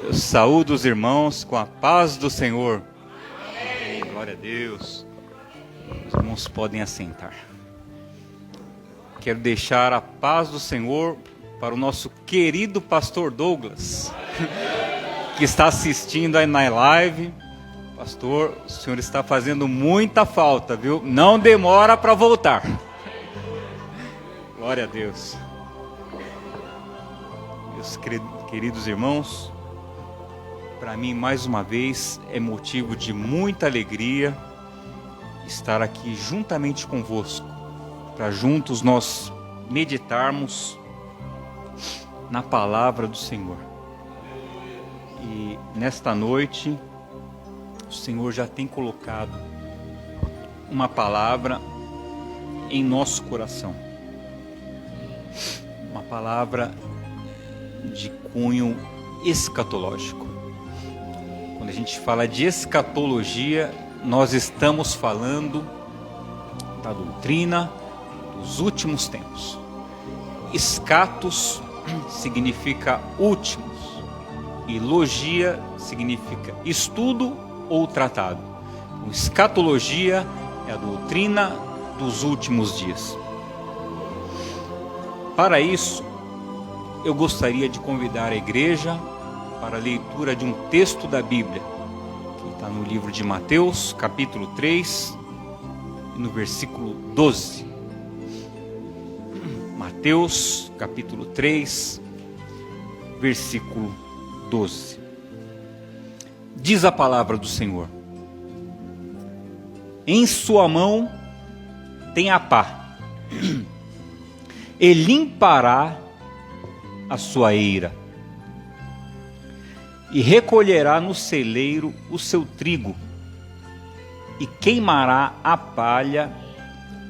Eu saúdo os irmãos com a paz do Senhor. Amém. Glória a Deus. Os irmãos podem assentar. Quero deixar a paz do Senhor para o nosso querido pastor Douglas, que está assistindo aí na live. Pastor, o senhor está fazendo muita falta, viu? Não demora para voltar. Glória a Deus. Meus queridos irmãos, para mim, mais uma vez, é motivo de muita alegria estar aqui juntamente convosco, para juntos nós meditarmos na palavra do Senhor. E nesta noite, o Senhor já tem colocado uma palavra em nosso coração. Uma palavra de cunho escatológico. Quando a gente fala de escatologia, nós estamos falando da doutrina dos últimos tempos. Escatos significa últimos e logia significa estudo ou tratado. Então, escatologia é a doutrina dos últimos dias. Para isso, eu gostaria de convidar a igreja para a leitura de um texto da Bíblia, que está no livro de Mateus, capítulo 3, no versículo 12. Mateus, capítulo 3, versículo 12. Diz a palavra do Senhor: em sua mão tem a pá, e limpará a sua eira, e recolherá no celeiro o seu trigo, e queimará a palha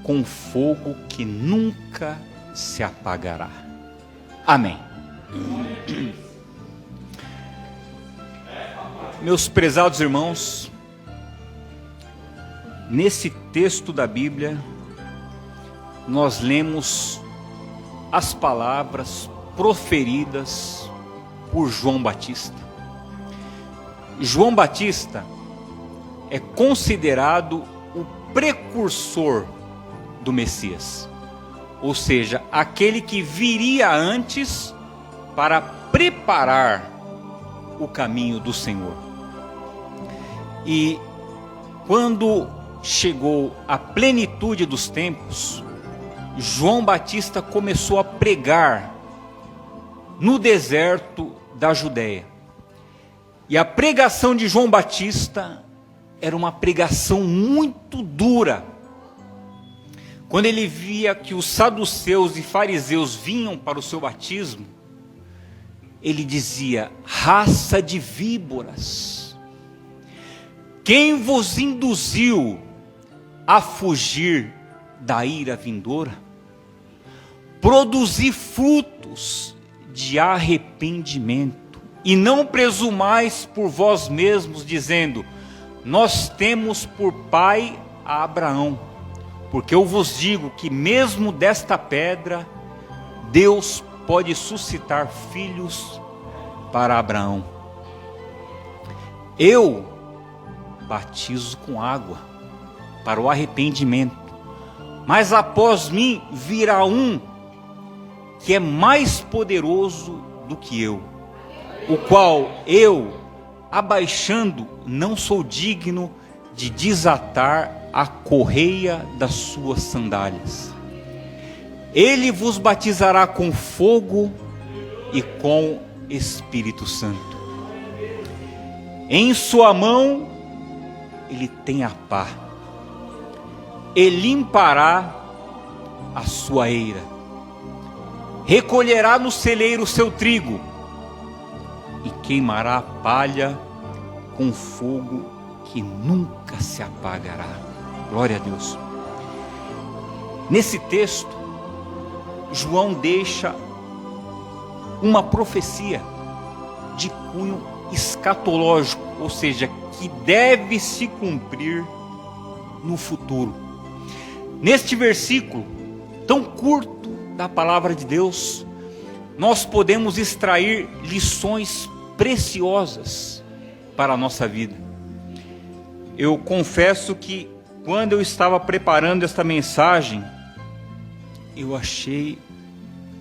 com fogo que nunca se apagará. Amém. Meus prezados irmãos, nesse texto da Bíblia, nós lemos as palavras proferidas por João Batista. João Batista é considerado o precursor do Messias, ou seja, aquele que viria antes para preparar o caminho do Senhor. E quando chegou a plenitude dos tempos, João Batista começou a pregar no deserto da Judéia. E a pregação de João Batista era uma pregação muito dura. Quando ele via que os saduceus e fariseus vinham para o seu batismo, ele dizia: raça de víboras, quem vos induziu a fugir da ira vindoura? Produzi frutos de arrependimento, e não presumais por vós mesmos, dizendo: nós temos por pai a Abraão. Porque eu vos digo que mesmo desta pedra, Deus pode suscitar filhos para Abraão. Eu batizo com água para o arrependimento, mas após mim virá um que é mais poderoso do que eu, o qual eu, abaixando, não sou digno de desatar a correia das suas sandálias. Ele vos batizará com fogo e com Espírito Santo. Em sua mão ele tem a pá, e limpará a sua eira, recolherá no celeiro o seu trigo, e queimará a palha com fogo que nunca se apagará. Glória a Deus. Nesse texto, João deixa uma profecia de cunho escatológico, ou seja, que deve se cumprir no futuro. Neste versículo tão curto da palavra de Deus, nós podemos extrair lições preciosas para a nossa vida. Eu confesso que quando eu estava preparando esta mensagem, eu achei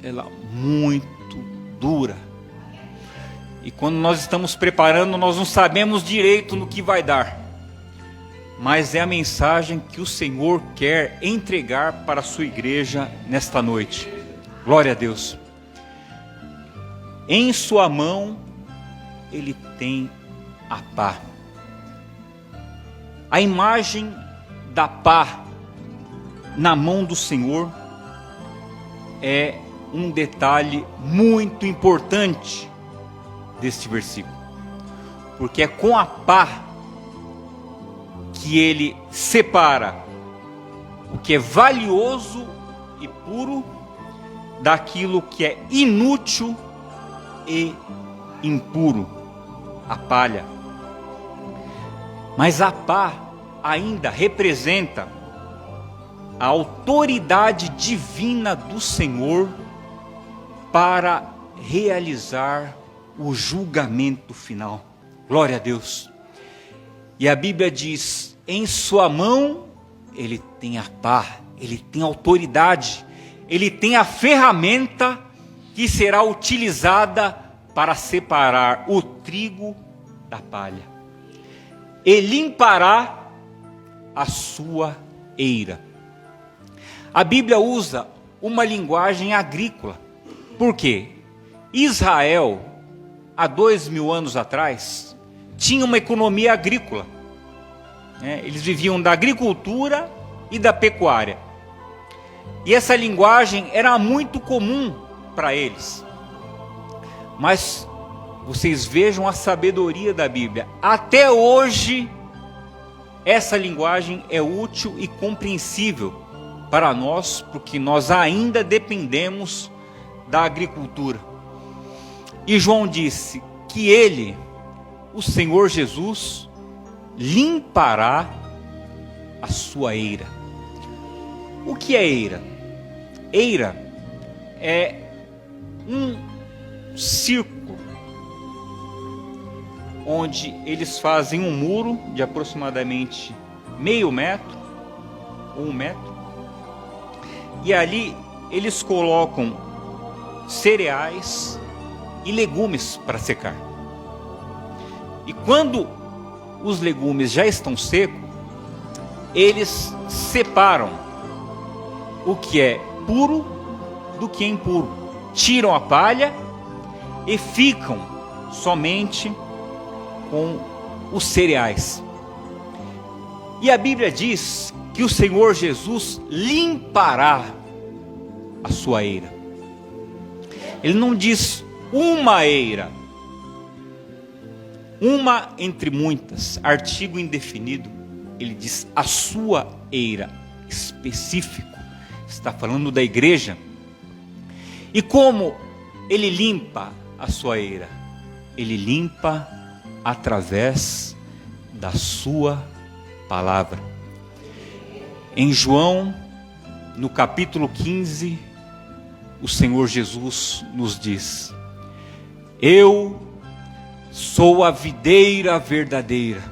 ela muito dura. E quando nós estamos preparando, nós não sabemos direito no que vai dar. Mas é a mensagem que o Senhor quer entregar para a sua igreja nesta noite. Glória a Deus. Em sua mão, Ele tem a pá. A imagem da pá na mão do Senhor é um detalhe muito importante deste versículo, porque é com a pá que Ele separa o que é valioso e puro daquilo que é inútil e impuro, a palha. Mas a pá ainda representa a autoridade divina do Senhor para realizar o julgamento final. Glória a Deus. E a Bíblia diz: em sua mão Ele tem a pá, Ele tem autoridade, Ele tem a ferramenta que será utilizada para separar o trigo da palha. E limpará a sua eira. A Bíblia usa uma linguagem agrícola. Por quê? Israel, há 2000 anos atrás, tinha uma economia agrícola. Eles viviam da agricultura e da pecuária. E essa linguagem era muito comum para eles. Mas vocês vejam a sabedoria da Bíblia. Até hoje, essa linguagem é útil e compreensível para nós, porque nós ainda dependemos da agricultura. E João disse que Ele, o Senhor Jesus, limpará a sua eira. O que é eira? Eira é um círculo onde eles fazem um muro de aproximadamente meio metro ou 1 metro, e ali eles colocam cereais e legumes para secar. E quando os legumes já estão secos, eles separam o que é puro do que é impuro, tiram a palha e ficam somente com os cereais. E a Bíblia diz que o Senhor Jesus limpará a sua eira. Ele não diz uma eira, uma entre muitas, artigo indefinido. Ele diz a sua eira, específico. Está falando da igreja. E como Ele limpa a sua eira? Ele limpa através da sua palavra. Em João, no capítulo 15, o Senhor Jesus nos diz: eu sou a videira verdadeira,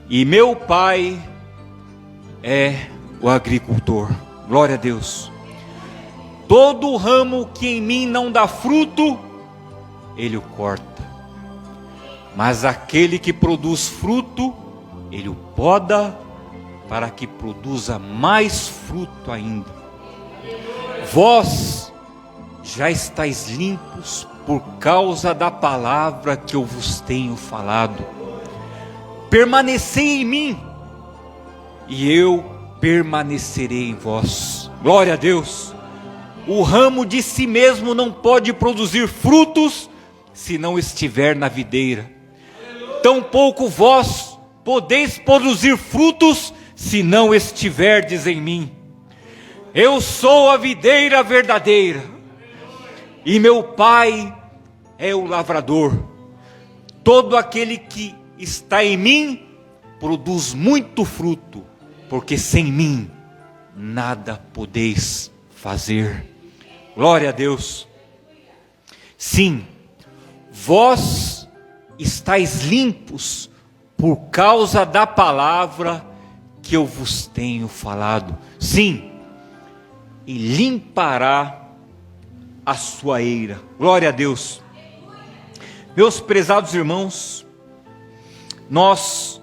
e meu Pai é o agricultor. Glória a Deus. Todo ramo que em mim não dá fruto, Ele o corta. Mas aquele que produz fruto, Ele o poda, para que produza mais fruto ainda. Vós já estáis limpos por causa da palavra que eu vos tenho falado. Permanecei em mim, e eu permanecerei em vós. Glória a Deus. O ramo de si mesmo não pode produzir frutos se não estiver na videira. Tampouco vós podeis produzir frutos se não estiverdes em mim. Eu sou a videira verdadeira, e meu Pai é o lavrador. Todo aquele que está em mim produz muito fruto, porque sem mim nada podeis fazer. Glória a Deus. Sim, vós estáis limpos por causa da palavra que eu vos tenho falado. Sim, e limpará a sua eira. Glória a Deus. Meus prezados irmãos, nós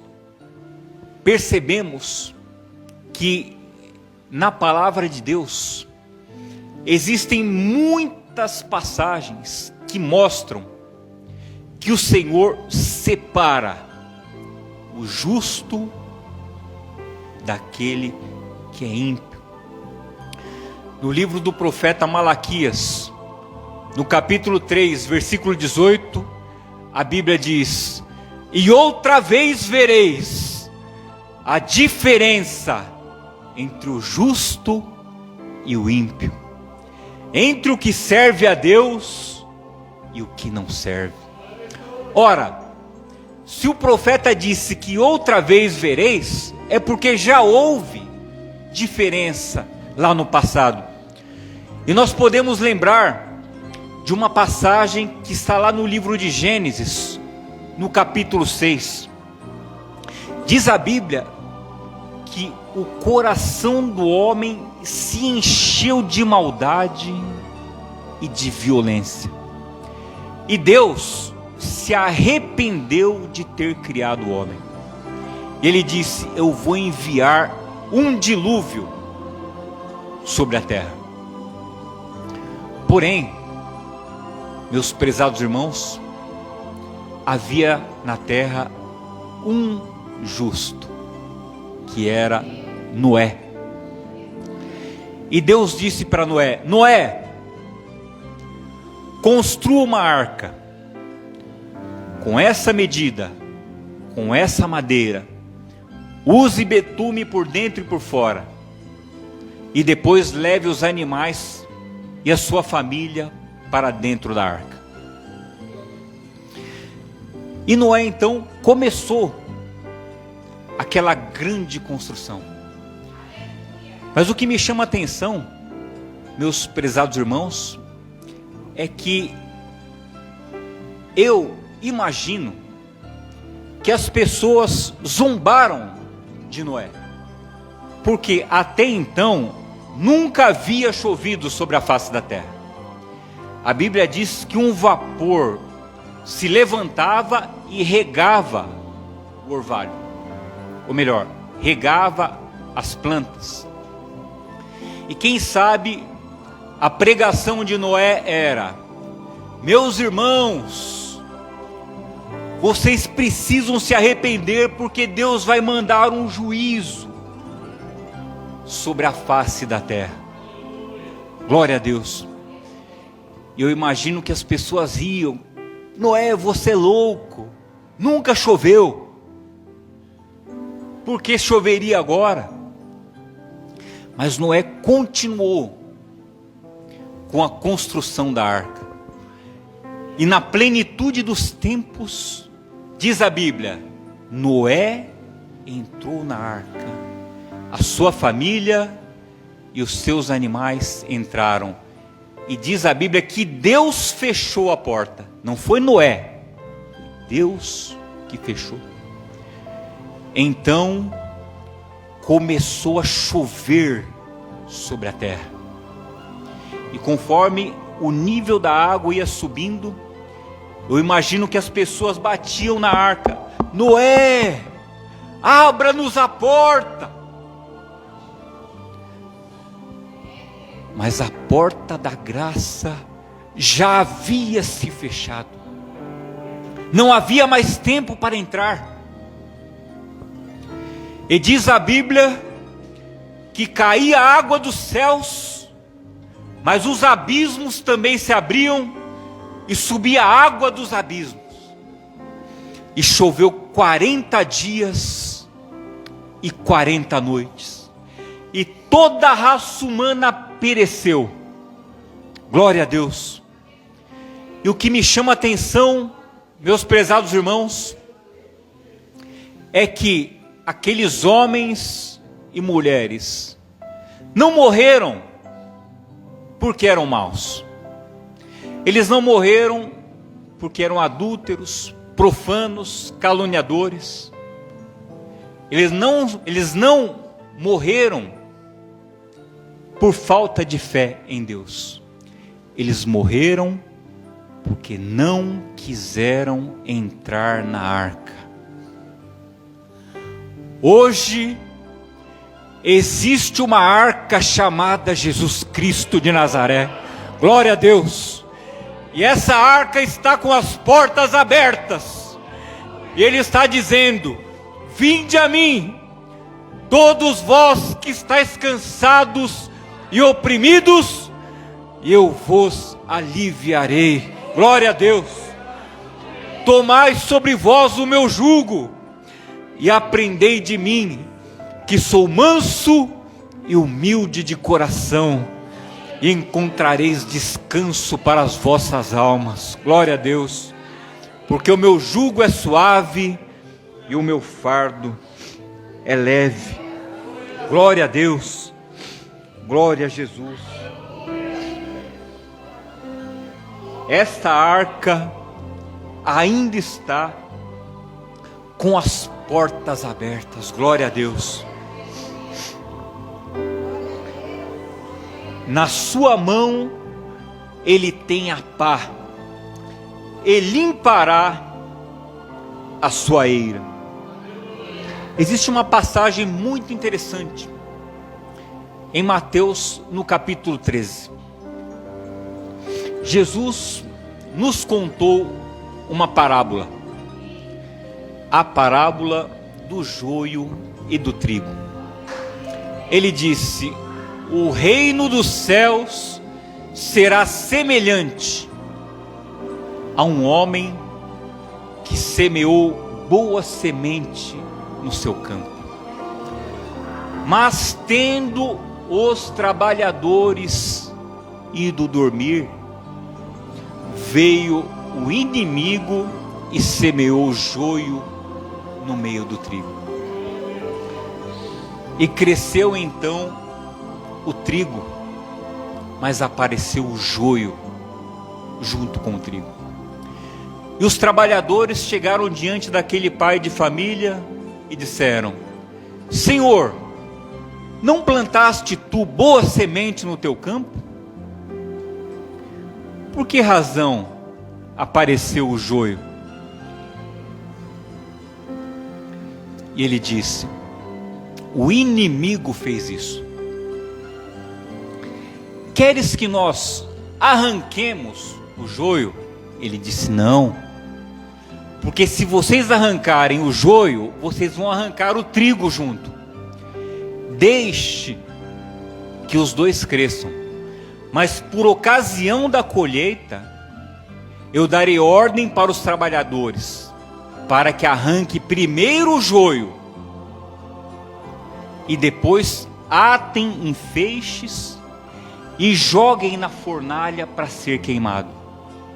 percebemos que na palavra de Deus existem muitas passagens que mostram que o Senhor separa o justo daquele que é ímpio. No livro do profeta Malaquias, no capítulo 3, versículo 18, a Bíblia diz: e outra vez vereis a diferença entre o justo e o ímpio, entre o que serve a Deus e o que não serve. Ora, se o profeta disse que outra vez vereis, é porque já houve diferença lá no passado. E nós podemos lembrar de uma passagem que está lá no livro de Gênesis, no capítulo 6. Diz a Bíblia que o coração do homem se encheu de maldade e de violência. E Deus se arrependeu de ter criado o homem. Ele disse: eu vou enviar um dilúvio sobre a terra. Porém, meus prezados irmãos, havia na terra um justo, que era Noé. E Deus disse para Noé: Noé, construa uma arca, com essa medida, com essa madeira, use betume por dentro e por fora, e depois leve os animais e a sua família para dentro da arca. E Noé então começou aquela grande construção. Mas o que me chama a atenção, meus prezados irmãos, é que eu imagino que as pessoas zombaram de Noé, porque até então nunca havia chovido sobre a face da terra. A Bíblia diz que um vapor se levantava e regava o orvalho, ou melhor, regava as plantas. E quem sabe a pregação de Noé era: meus irmãos, vocês precisam se arrepender, porque Deus vai mandar um juízo sobre a face da terra. Glória a Deus. Eu imagino que as pessoas riam: Noé, você é louco, nunca choveu, por que choveria agora? Mas Noé continuou com a construção da arca, e na plenitude dos tempos, diz a Bíblia, Noé entrou na arca, a sua família e os seus animais entraram. E diz a Bíblia que Deus fechou a porta. Não foi Noé, Deus que fechou. Então começou a chover sobre a terra. E conforme o nível da água ia subindo, eu imagino que as pessoas batiam na arca: Noé, abra-nos a porta. Mas a porta da graça já havia se fechado. Não havia mais tempo para entrar. E diz a Bíblia que caía água dos céus, mas os abismos também se abriam e subia água dos abismos. E choveu 40 dias e 40 noites. E toda a raça humana pereceu. Glória a Deus. E o que me chama a atenção, meus prezados irmãos, é que aqueles homens e mulheres não morreram porque eram maus. Eles não morreram porque eram adúlteros, profanos, caluniadores. Eles não morreram por falta de fé em Deus. Eles morreram porque não quiseram entrar na arca. Hoje existe uma arca chamada Jesus Cristo de Nazaré. Glória a Deus. E essa arca está com as portas abertas. E Ele está dizendo: vinde a mim, todos vós que estáis cansados e oprimidos, e eu vos aliviarei. Glória a Deus. Tomai sobre vós o meu jugo, e aprendei de mim, que sou manso e humilde de coração, e encontrareis descanso para as vossas almas. Glória a Deus. Porque o meu jugo é suave e o meu fardo é leve. Glória a Deus. Glória a Jesus. Esta arca ainda está com as portas abertas. Glória a Deus. Na sua mão Ele tem a pá, e limpará a sua eira. Existe uma passagem muito interessante em Mateus, no capítulo 13. Jesus nos contou uma parábola, a parábola do joio e do trigo. Ele disse: o reino dos céus será semelhante a um homem que semeou boa semente no seu campo. Mas tendo os trabalhadores ido dormir, veio o inimigo e semeou o joio no meio do trigo. E cresceu então o trigo, mas apareceu o joio junto com o trigo. E os trabalhadores chegaram diante daquele pai de família e disseram: Senhor, não plantaste tu boa semente no teu campo? Por que razão apareceu o joio? E ele disse: o inimigo fez isso. Queres que nós arranquemos o joio? Ele disse: não, porque se vocês arrancarem o joio, vocês vão arrancar o trigo junto. Deixe que os dois cresçam, mas por ocasião da colheita, eu darei ordem para os trabalhadores, para que arranque primeiro o joio, e depois atem em feixes, e joguem na fornalha para ser queimado,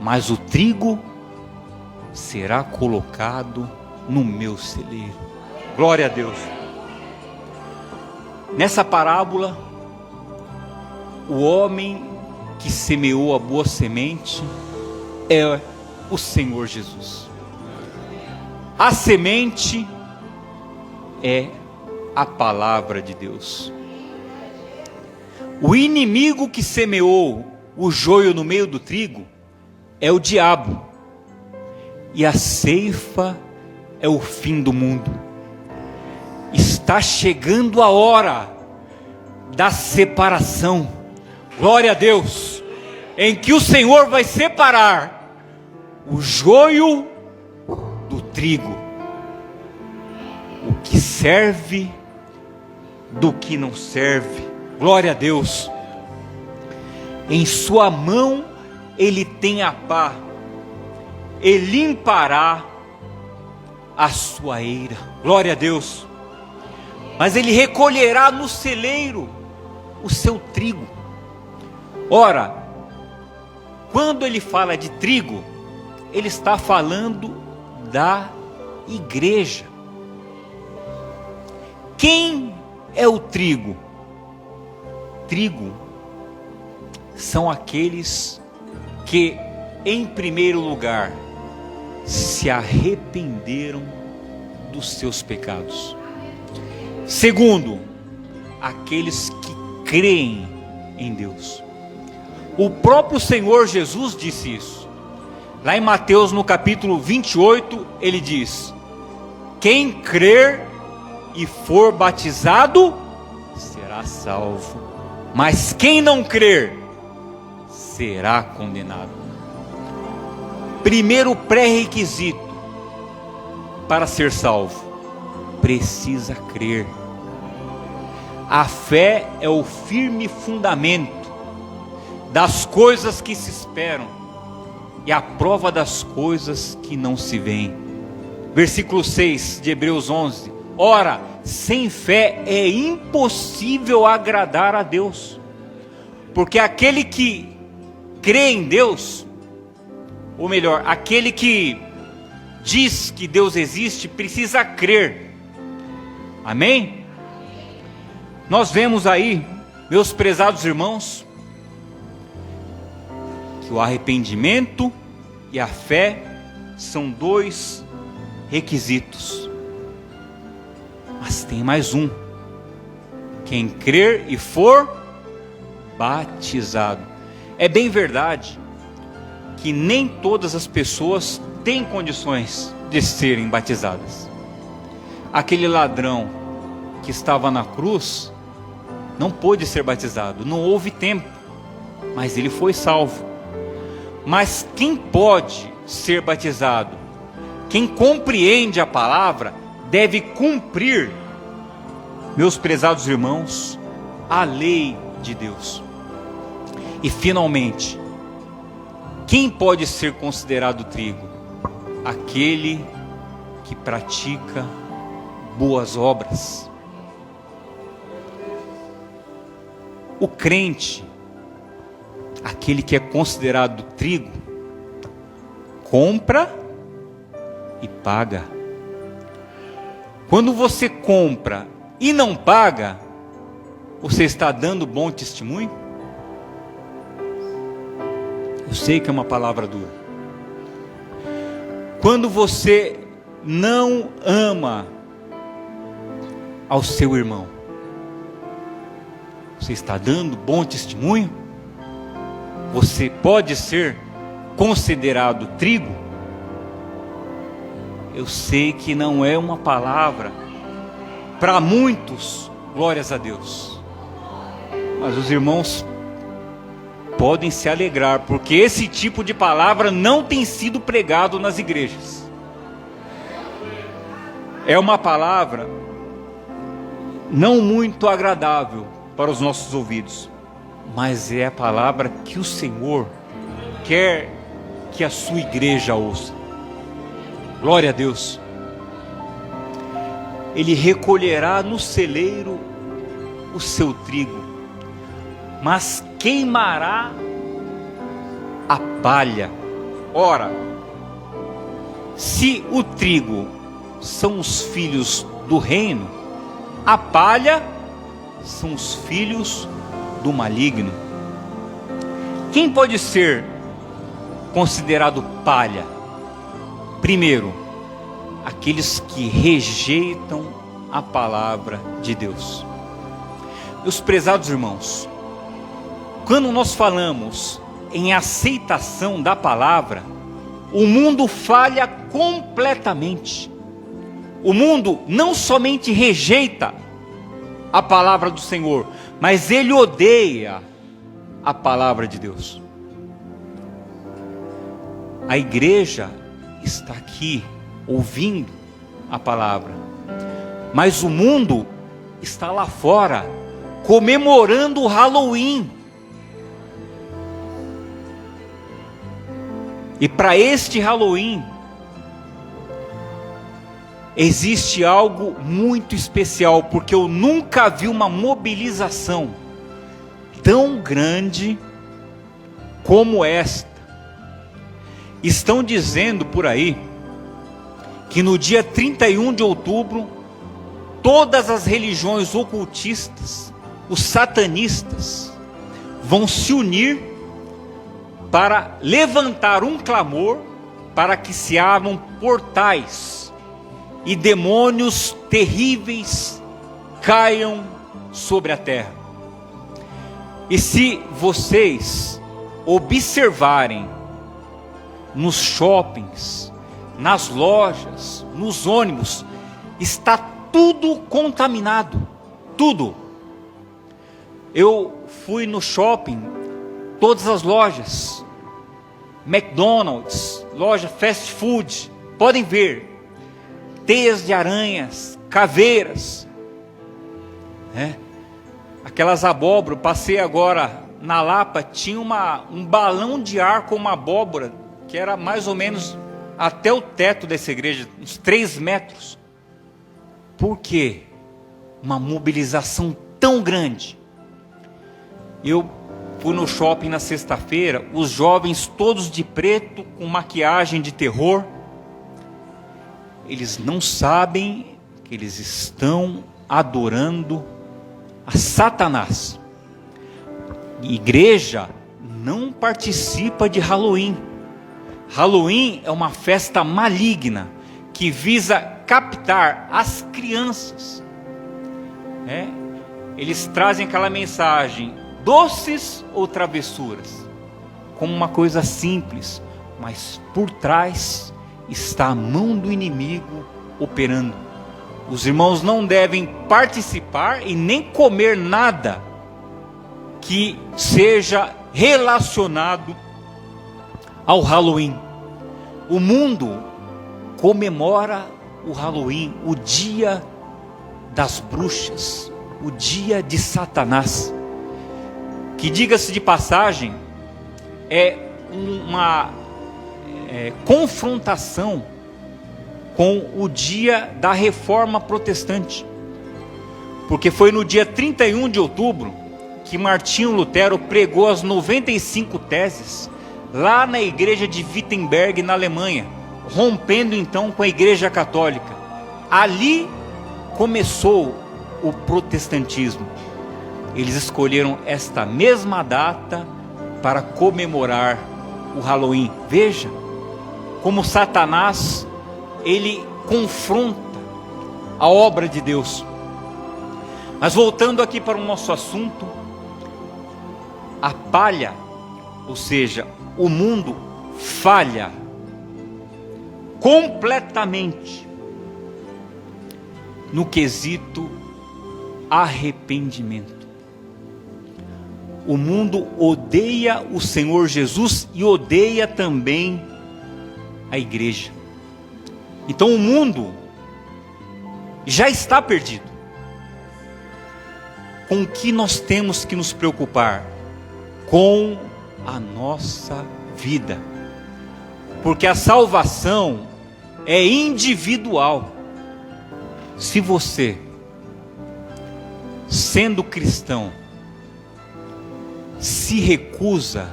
mas o trigo será colocado no meu celeiro. Glória a Deus. Nessa parábola, o homem que semeou a boa semente é o Senhor Jesus. A semente é a palavra de Deus. O inimigo que semeou o joio no meio do trigo é o diabo. E a ceifa é o fim do mundo. Está chegando a hora da separação. Glória a Deus. Em que o Senhor vai separar o joio do trigo. O que serve do que não serve. Glória a Deus. Em sua mão Ele tem a pá, e limpará a sua eira. Glória a Deus. Mas Ele recolherá no celeiro o seu trigo. Ora, quando Ele fala de trigo, Ele está falando da igreja. Quem é o trigo? Trigo são aqueles que, em primeiro lugar, se arrependeram dos seus pecados. Segundo, aqueles que creem em Deus. O próprio Senhor Jesus disse isso. Lá em Mateus, no capítulo 28, ele diz: quem crer e for batizado será salvo, mas quem não crer será condenado. Primeiro pré-requisito para ser salvo: precisa crer. A fé é o firme fundamento das coisas que se esperam e a prova das coisas que não se veem. Versículo 6 de Hebreus 11: ora, sem fé é impossível agradar a Deus, porque aquele que crê em Deus, ou melhor, aquele que diz que Deus existe, precisa crer. Amém? Nós vemos aí, meus prezados irmãos, que o arrependimento e a fé são dois requisitos. Mas tem mais um: quem crer e for batizado. É bem verdade que nem todas as pessoas têm condições de serem batizadas. Aquele ladrão que estava na cruz não pôde ser batizado, não houve tempo, mas ele foi salvo. Mas quem pode ser batizado? Quem compreende a palavra deve cumprir, meus prezados irmãos, a lei de Deus. E finalmente, quem pode ser considerado trigo? Aquele que pratica boas obras. O crente, aquele que é considerado trigo, compra e paga. Quando você compra e não paga, você está dando bom testemunho? Eu sei que é uma palavra dura. Quando você não ama ao seu irmão, você está dando bom testemunho? Você pode ser considerado trigo? Eu sei que não é uma palavra para muitos, glórias a Deus, mas os irmãos podem se alegrar, porque esse tipo de palavra não tem sido pregado nas igrejas. É uma palavra não muito agradável para os nossos ouvidos, mas é a palavra que o Senhor quer que a sua igreja ouça. Glória a Deus. Ele recolherá no celeiro o seu trigo, mas queimará a palha. Ora, se o trigo são os filhos do reino, a palha são os filhos do maligno. Quem pode ser considerado palha? Primeiro, aqueles que rejeitam a palavra de Deus. Meus prezados irmãos, quando nós falamos em aceitação da palavra, o mundo falha completamente. O mundo não somente rejeita a palavra do Senhor, mas ele odeia a palavra de Deus. A igreja está aqui ouvindo a palavra, mas o mundo está lá fora comemorando o Halloween. E para este Halloween existe algo muito especial, porque eu nunca vi uma mobilização tão grande como esta. Estão dizendo por aí que no dia 31 de outubro, todas as religiões ocultistas, os satanistas, vão se unir para levantar um clamor para que se abram portais e demônios terríveis caiam sobre a terra. E se vocês observarem nos shoppings, nas lojas, nos ônibus, está tudo contaminado, tudo. Eu fui no shopping, todas as lojas, McDonald's, loja fast food, podem ver, teias de aranhas, caveiras, aquelas abóboras. Passei agora na Lapa, tinha um balão de ar com uma abóbora, que era mais ou menos até o teto dessa igreja, uns 3 metros. Por quê? Uma mobilização tão grande. Eu fui no shopping na sexta-feira, os jovens todos de preto, com maquiagem de terror. Eles não sabem que eles estão adorando a Satanás. Igreja não participa de Halloween. Halloween é uma festa maligna que visa captar as crianças. Eles trazem aquela mensagem: doces ou travessuras? Como uma coisa simples, mas por trás está a mão do inimigo operando. Os irmãos não devem participar e nem comer nada que seja relacionado ao Halloween. O mundo comemora o Halloween, o dia das bruxas, o dia de Satanás, que, diga-se de passagem, é uma confrontação com o dia da Reforma Protestante, porque foi no dia 31 de outubro que Martinho Lutero pregou as 95 teses lá na igreja de Wittenberg, na Alemanha, rompendo então com a igreja católica. Ali começou o protestantismo. Eles escolheram esta mesma data para comemorar o Halloween. Veja como Satanás, ele confronta a obra de Deus. Mas voltando aqui para o nosso assunto, a palha, ou seja, o mundo falha completamente no quesito arrependimento. O mundo odeia o Senhor Jesus e odeia também a igreja. Então o mundo já está perdido. Com o que nós temos que nos preocupar? Com a nossa vida. Porque a salvação é individual. Se você, sendo cristão, se recusa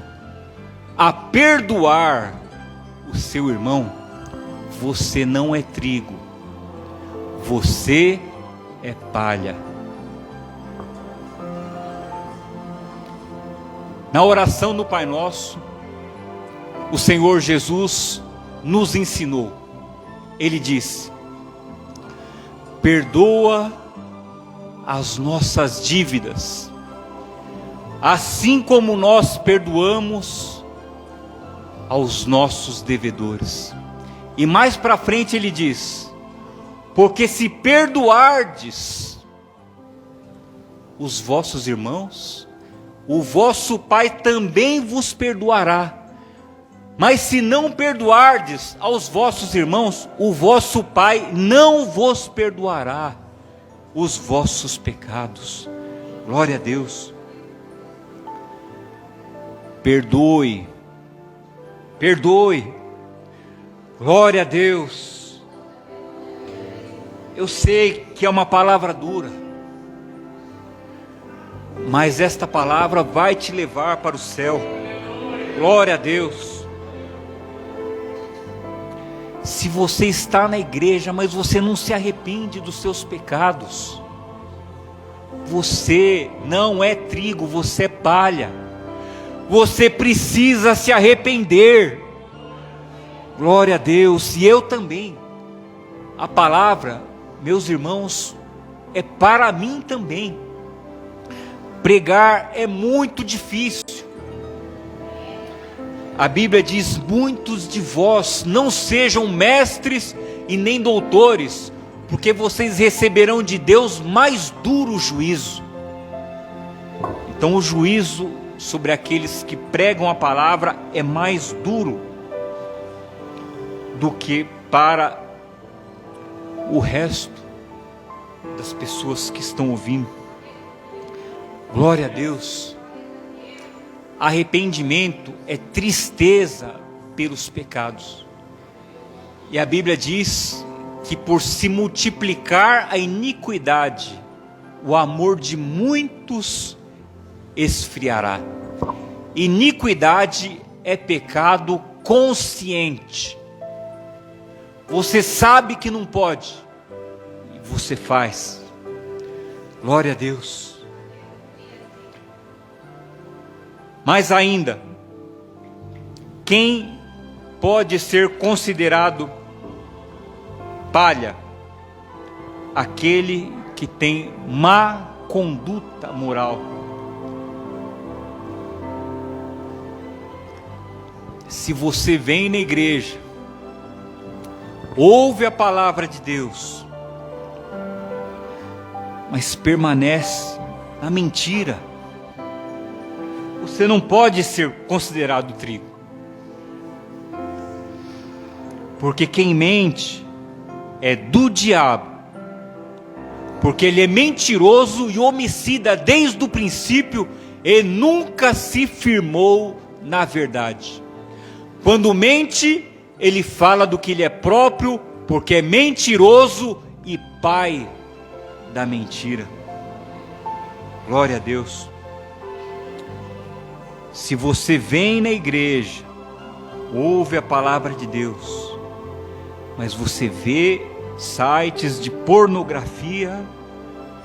a perdoar o seu irmão, você não é trigo, você é palha. Na oração do Pai Nosso, o Senhor Jesus nos ensinou. Ele disse: perdoa as nossas dívidas, assim como nós perdoamos aos nossos devedores. E mais para frente ele diz: porque se perdoardes os vossos irmãos, o vosso Pai também vos perdoará. Mas se não perdoardes aos vossos irmãos, o vosso Pai não vos perdoará os vossos pecados. Glória a Deus. Perdoe. Perdoe. Glória a Deus. Eu sei que é uma palavra dura, mas esta palavra vai te levar para o céu. Glória a Deus. Se você está na igreja, mas você não se arrepende dos seus pecados, você não é trigo, você é palha. Você precisa se arrepender. Glória a Deus, e eu também. A palavra, meus irmãos, é para mim também. Pregar é muito difícil. A Bíblia diz: muitos de vós não sejam mestres e nem doutores, porque vocês receberão de Deus mais duro juízo. Então o juízo sobre aqueles que pregam a palavra é mais duro do que para o resto das pessoas que estão ouvindo. Glória a Deus. Arrependimento é tristeza pelos pecados. E a Bíblia diz que por se multiplicar a iniquidade, o amor de muitos esfriará. Iniquidade é pecado consciente. Você sabe que não pode, e você faz. Glória a Deus. Mas ainda, quem pode ser considerado palha? Aquele que tem má conduta moral. Se você vem na igreja, ouve a palavra de Deus, mas permanece na mentira, você não pode ser considerado trigo. Porque quem mente é do diabo, porque ele é mentiroso e homicida desde o princípio e nunca se firmou na verdade. Quando mente, ele fala do que lhe é próprio, porque é mentiroso e pai da mentira. Glória a Deus. Se você vem na igreja, ouve a palavra de Deus, mas você vê sites de pornografia,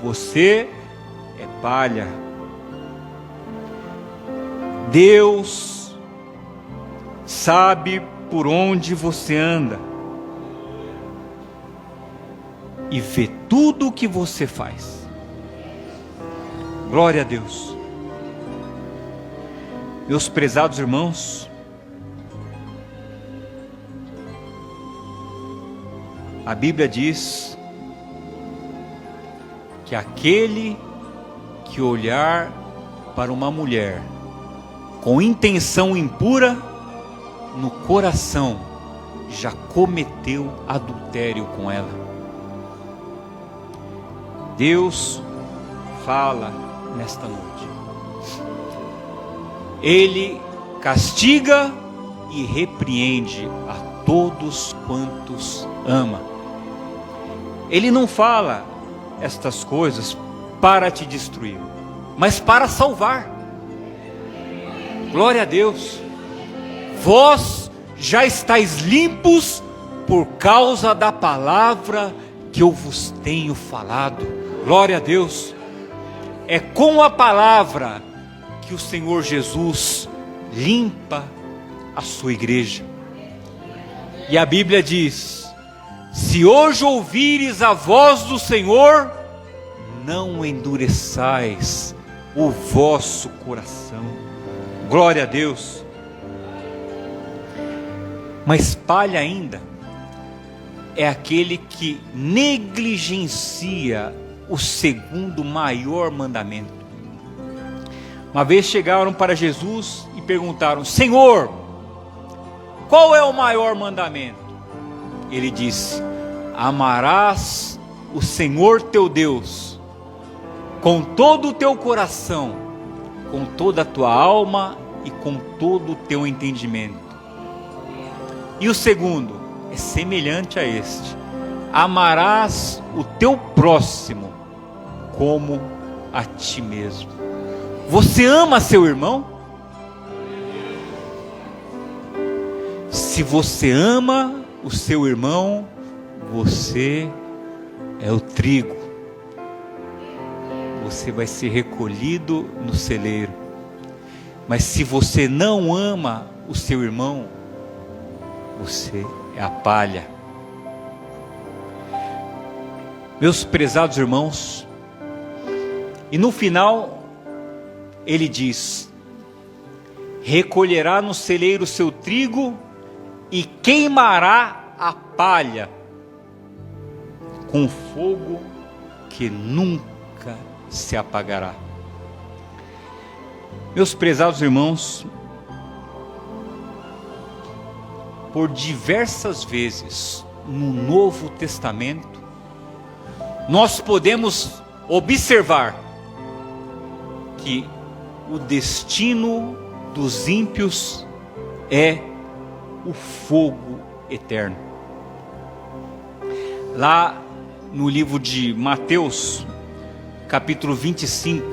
você é palha. Deus sabe por onde você anda e vê tudo o que você faz. Glória a Deus. Meus prezados irmãos, a Bíblia diz que aquele que olhar para uma mulher com intenção impura no coração já cometeu adultério com ela. Deus fala nesta noite. Ele castiga e repreende a todos quantos ama. Ele não fala estas coisas para te destruir, mas para salvar. Glória a Deus. Vós já estáis limpos por causa da palavra que eu vos tenho falado. Glória a Deus. É com a palavra que o Senhor Jesus limpa a sua igreja. E a Bíblia diz: se hoje ouvires a voz do Senhor, não endureçais o vosso coração. Glória a Deus. Mas palha ainda é aquele que negligencia o segundo maior mandamento. Uma vez chegaram para Jesus e perguntaram: Senhor, qual é o maior mandamento? Ele disse: amarás o Senhor teu Deus com todo o teu coração, com toda a tua alma e com todo o teu entendimento. E o segundo é semelhante a este: amarás o teu próximo como a ti mesmo. Você ama seu irmão? Se você ama o seu irmão, você é o trigo. Você vai ser recolhido no celeiro. Mas se você não ama o seu irmão, você é a palha. Meus prezados irmãos, e no final ele diz: recolherá no celeiro seu trigo e queimará a palha com fogo que nunca se apagará. Meus prezados irmãos, por diversas vezes no Novo Testamento, nós podemos observar que o destino dos ímpios é o fogo eterno. Lá no livro de Mateus, capítulo 25,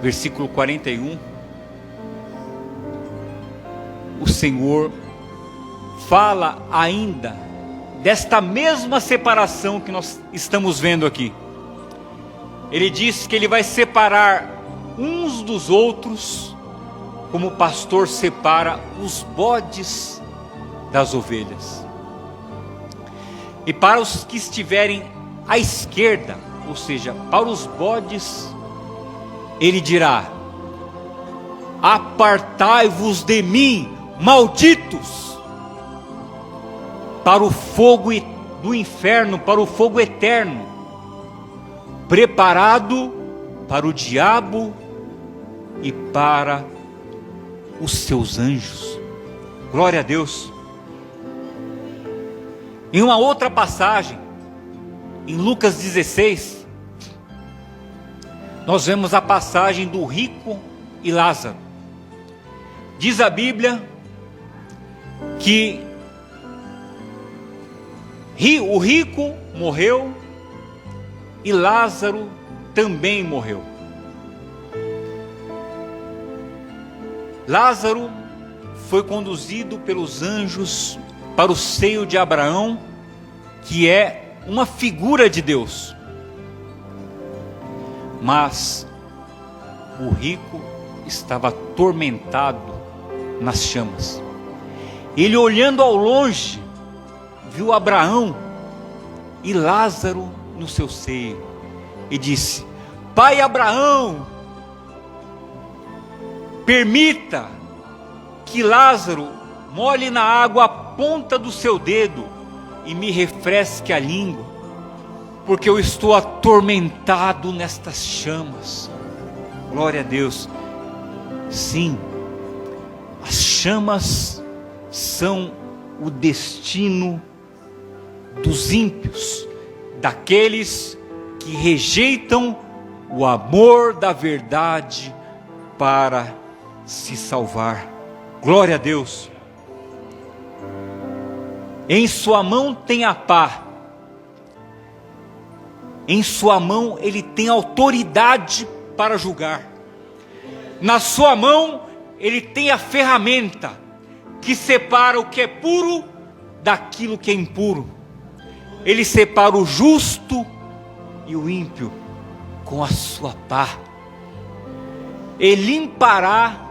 versículo 41, o Senhor fala ainda desta mesma separação que nós estamos vendo aqui. Ele diz que ele vai separar uns dos outros, como o pastor separa os bodes das ovelhas. E para os que estiverem à esquerda, ou seja, para os bodes, ele dirá: apartai-vos de mim, malditos, para o fogo do inferno, para o fogo eterno, preparado para o diabo e para os seus anjos. Glória a Deus. Em uma outra passagem, em Lucas 16, nós vemos a passagem do rico e Lázaro. Diz a Bíblia que o rico morreu e Lázaro também morreu. Lázaro foi conduzido pelos anjos para o seio de Abraão, que é uma figura de Deus. Mas o rico estava atormentado nas chamas. Ele, olhando ao longe, viu Abraão e Lázaro no seu seio e disse: Pai Abraão, permita que Lázaro molhe na água a ponta do seu dedo e me refresque a língua, porque eu estou atormentado nestas chamas. Glória a Deus. Sim, as chamas são o destino dos ímpios, daqueles que rejeitam o amor da verdade para se salvar. Glória a Deus. Em sua mão tem a pá, em sua mão ele tem autoridade para julgar, na sua mão ele tem a ferramenta que separa o que é puro daquilo que é impuro. Ele separa o justo e o ímpio com a sua pá. Ele limpará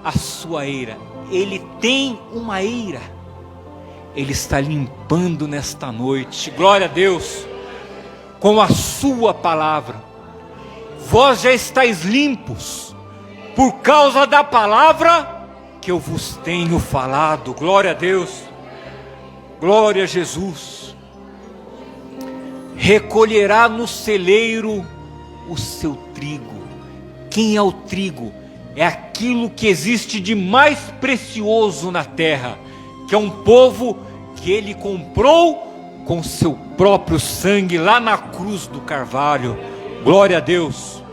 a sua eira. Ele tem uma eira. Ele está limpando nesta noite, glória a Deus, com a sua palavra. Vós já estáis limpos por causa da palavra que eu vos tenho falado. Glória a Deus, glória a Jesus. Recolherá no celeiro o seu trigo. Quem é o trigo? É aquilo que existe de mais precioso na terra, que é um povo que ele comprou com seu próprio sangue lá na cruz do Carvalho. Glória a Deus.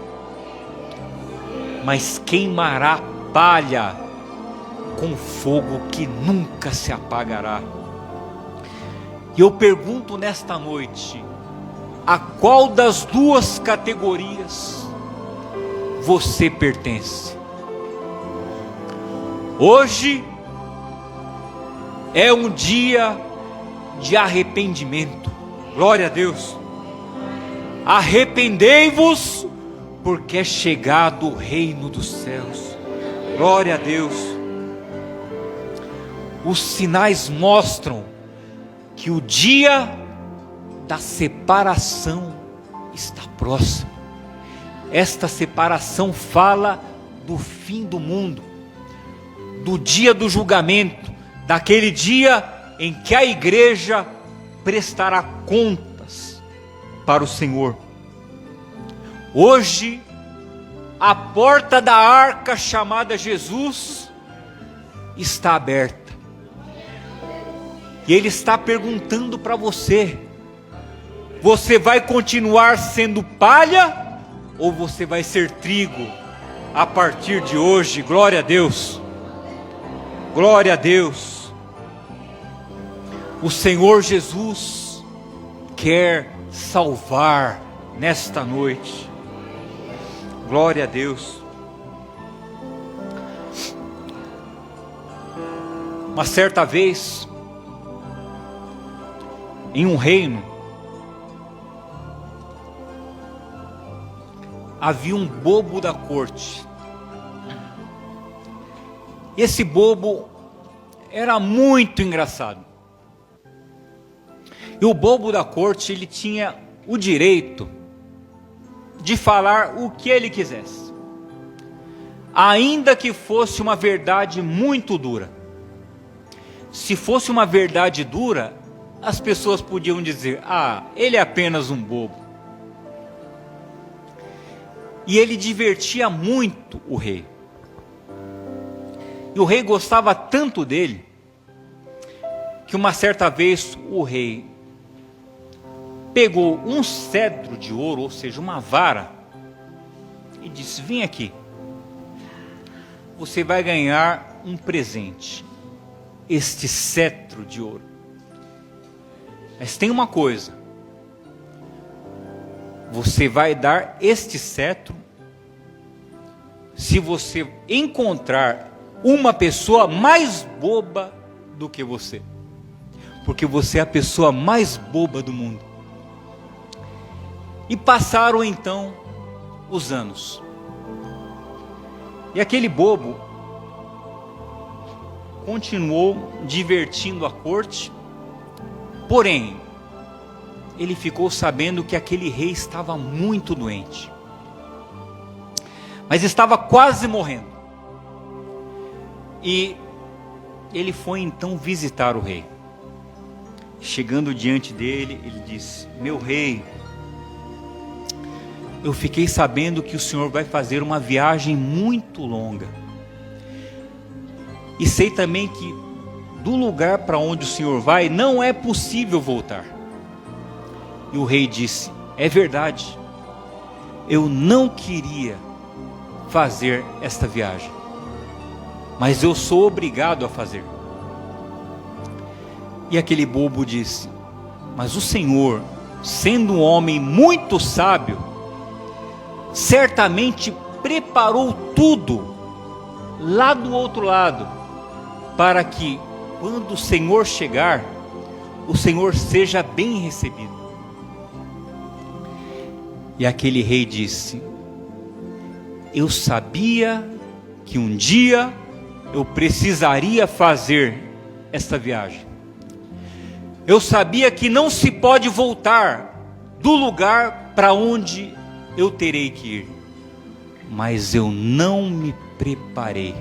Mas queimará palha com fogo que nunca se apagará. E eu pergunto nesta noite: a qual das duas categorias você pertence? Hoje é um dia de arrependimento. Glória a Deus. Arrependei-vos, porque é chegado o reino dos céus. Glória a Deus. os sinais mostram que o dia da separação está próximo. Esta separação fala do fim do mundo, do dia do julgamento, daquele dia em que a igreja prestará contas para o Senhor. Hoje, a porta da arca chamada Jesus está aberta. E Ele está perguntando para você: você vai continuar sendo palha ou você vai ser trigo a partir de hoje? Glória a Deus. Glória a Deus. O Senhor Jesus quer salvar nesta noite. Glória a Deus. Uma certa vez, em um reino, havia um bobo da corte. Esse bobo era muito engraçado. E o bobo da corte, ele tinha o direito de falar o que ele quisesse, ainda que fosse uma verdade muito dura. Se fosse uma verdade dura, as pessoas podiam dizer: ah, ele é apenas um bobo. E ele divertia muito o rei. E o rei gostava tanto dele, que uma certa vez o rei pegou um cetro de ouro, ou seja, uma vara, e disse: vem aqui, você vai ganhar um presente, este cetro de ouro. Mas tem uma coisa: você vai dar este cetro se você encontrar uma pessoa mais boba do que você, porque você é a pessoa mais boba do mundo. E passaram então os anos, e aquele bobo continuou divertindo a corte, porém ele ficou sabendo que aquele rei estava muito doente, mas estava quase morrendo. E ele foi então visitar o rei. Chegando diante dele, ele disse: meu rei, eu fiquei sabendo que o senhor vai fazer uma viagem muito longa, e sei também que do lugar para onde o senhor vai não é possível voltar. E o rei disse: é verdade, eu não queria fazer esta viagem, mas eu sou obrigado a fazer. E aquele bobo disse: mas o senhor, sendo um homem muito sábio, certamente preparou tudo lá do outro lado, para que quando o senhor chegar, o senhor seja bem recebido. E aquele rei disse: eu sabia que um dia eu precisaria fazer esta viagem. Eu sabia que não se pode voltar do lugar para onde eu terei que ir, mas eu não me preparei.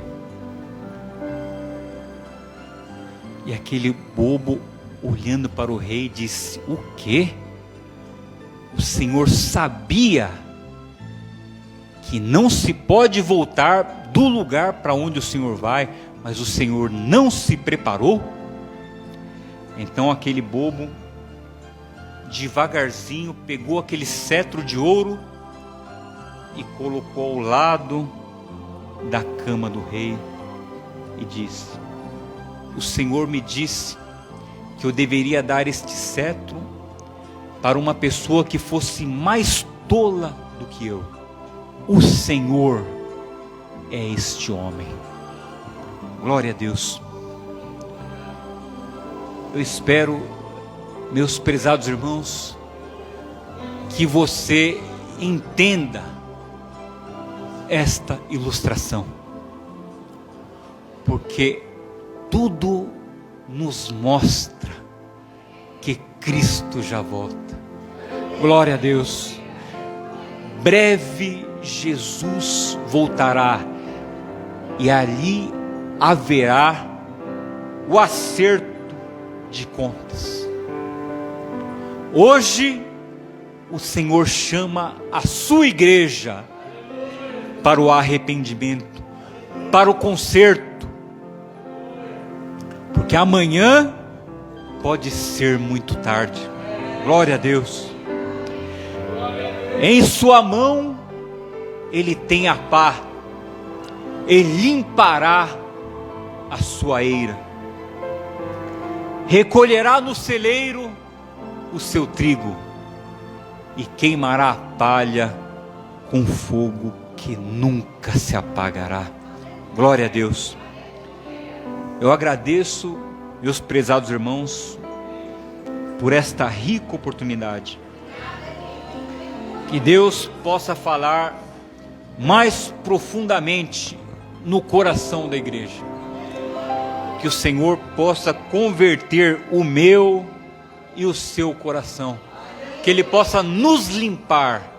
E aquele bobo, olhando para o rei, disse: o quê? O senhor sabia que não se pode voltar do lugar para onde o senhor vai, mas o senhor não se preparou? Então aquele bobo, devagarzinho, pegou aquele cetro de ouro e colocou ao lado da cama do rei e disse: o senhor me disse que eu deveria dar este cetro para uma pessoa que fosse mais tola do que eu. O Senhor é este homem. Glória a Deus. Eu espero, meus prezados irmãos, que você entenda esta ilustração, porque tudo nos mostra que Cristo já volta. Glória a Deus. Breve Jesus voltará e ali haverá o acerto de contas. Hoje o Senhor chama a sua igreja para o arrependimento, para o conserto, porque amanhã pode ser muito tarde. Glória a Deus. Em sua mão Ele tem a pá, Ele limpará a sua eira, recolherá no celeiro o seu trigo e queimará a palha com fogo que nunca se apagará. Glória a Deus. Eu agradeço, meus prezados irmãos, por esta rica oportunidade. Que Deus possa falar mais profundamente no coração da igreja. Que o Senhor possa converter o meu e o seu coração. Que Ele possa nos limpar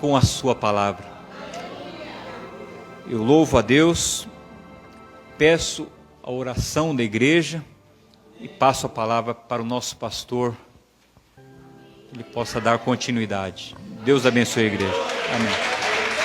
com a sua palavra. Eu louvo a Deus, peço a oração da igreja e passo a palavra para o nosso pastor, que ele possa dar continuidade. Deus abençoe a igreja. Amém.